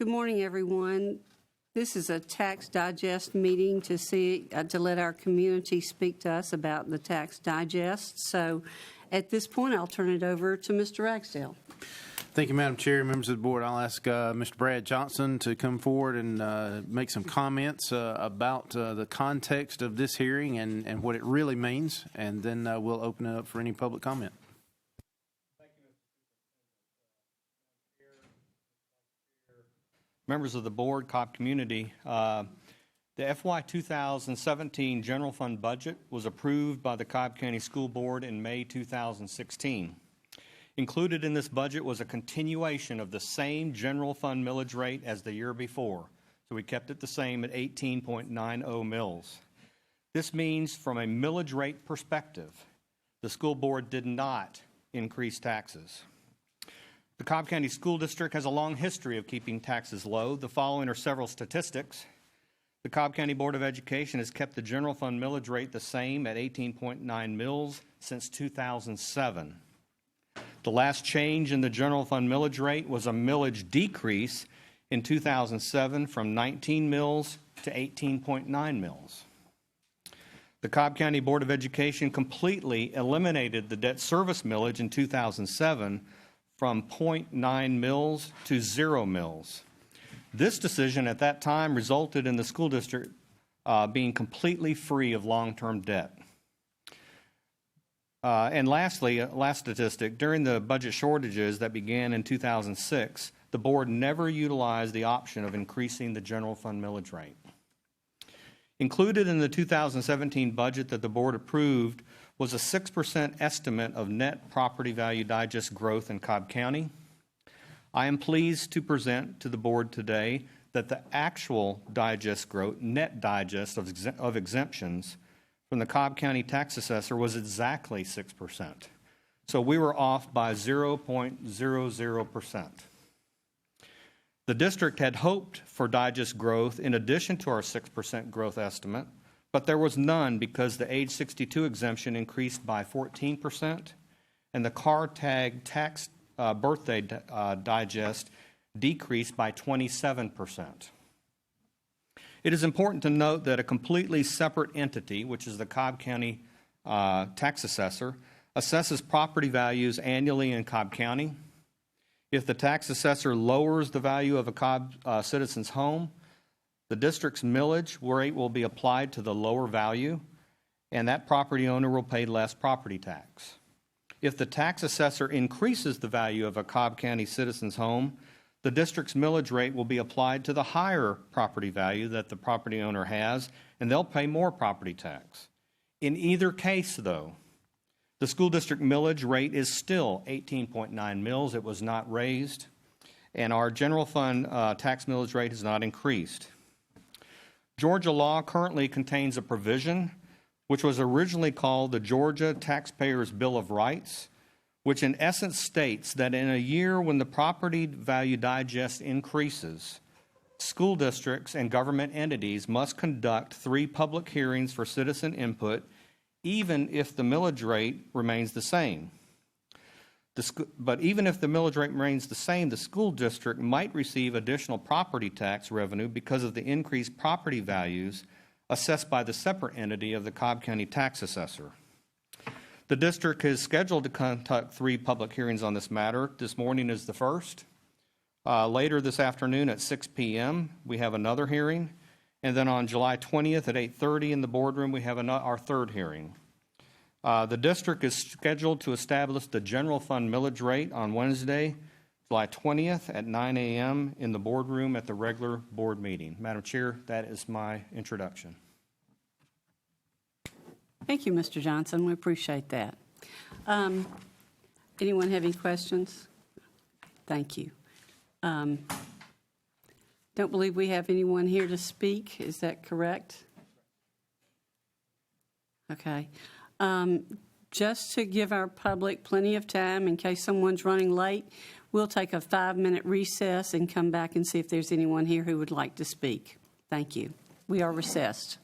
Good morning, everyone. This is a tax digest meeting to let our community speak to us about the tax digest. So at this point, I'll turn it over to Mr. Ragsdale. Thank you, Madam Chair, members of the board. I'll ask Mr. Brad Johnson to come forward and make some comments about the context of this hearing and what it really means, and then we'll open it up for any public comment. Members of the board, Cobb community, the FY 2017 general fund budget was approved by the Cobb County School Board in May 2016. Included in this budget was a continuation of the same general fund millage rate as the year before, so we kept it the same at 18.90 mils. This means from a millage rate perspective, the school board did not increase taxes. The Cobb County School District has a long history of keeping taxes low. The following are several statistics. The Cobb County Board of Education has kept the general fund millage rate the same at 18.9 mils since 2007. The last change in the general fund millage rate was a millage decrease in 2007 from 19 mils to 18.9 mils. The Cobb County Board of Education completely eliminated the debt service millage in 2007 from 0.9 mils to 0 mils. This decision at that time resulted in the school district being completely free of long-term debt. And lastly, last statistic, during the budget shortages that began in 2006, the board never utilized the option of increasing the general fund millage rate. Included in the 2017 budget that the board approved was a 6% estimate of net property value digest growth in Cobb County. I am pleased to present to the board today that the actual digest growth, net digest of exemptions from the Cobb County tax assessor was exactly 6%. So we were off by 0.00%. The district had hoped for digest growth in addition to our 6% growth estimate, but there was none because the age 62 exemption increased by 14% and the car tag tax birthday digest decreased by 27%. It is important to note that a completely separate entity, which is the Cobb County tax assessor, assesses property values annually in Cobb County. If the tax assessor lowers the value of a Cobb citizen's home, the district's millage rate will be applied to the lower value, and that property owner will pay less property tax. If the tax assessor increases the value of a Cobb County citizen's home, the district's millage rate will be applied to the higher property value that the property owner has, and they'll pay more property tax. In either case, though, the school district millage rate is still 18.9 mils. It was not raised, and our general fund tax millage rate has not increased. Georgia law currently contains a provision which was originally called the Georgia Taxpayers Bill of Rights, which in essence states that in a year when the property value digest increases, school districts and government entities must conduct 3 public hearings for citizen input, even if the millage rate remains the same. But even if the millage rate remains the same, the school district might receive additional property tax revenue because of the increased property values assessed by the separate entity of the Cobb County tax assessor. The district is scheduled to conduct 3 public hearings on this matter. This morning is the first. Later this afternoon at 6 p.m., we have another hearing. And then on July 20th at 8:30 in the boardroom, we have our third hearing. The district is scheduled to establish the general fund millage rate on Wednesday, July 20th at 9 a.m. in the boardroom at the regular board meeting. Madam Chair, that is my introduction. Thank you, Mr. Johnson. We appreciate that. Anyone have any questions? Thank you. Don't believe we have anyone here to speak. Is that correct? Okay. Just to give our public plenty of time in case someone's running late, we'll take a 5-minute recess and come back and see if there's anyone here who would like to speak. Thank you. We are recessed.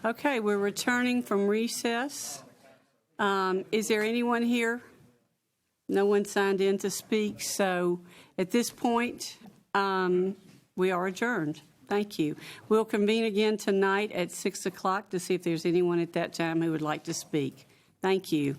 Okay, we're returning from recess. Is there anyone here? No one signed in to speak, so at this point, we are adjourned. Thank you. We'll convene again tonight at 6 o'clock to see if there's anyone at that time who would like to speak. Thank you.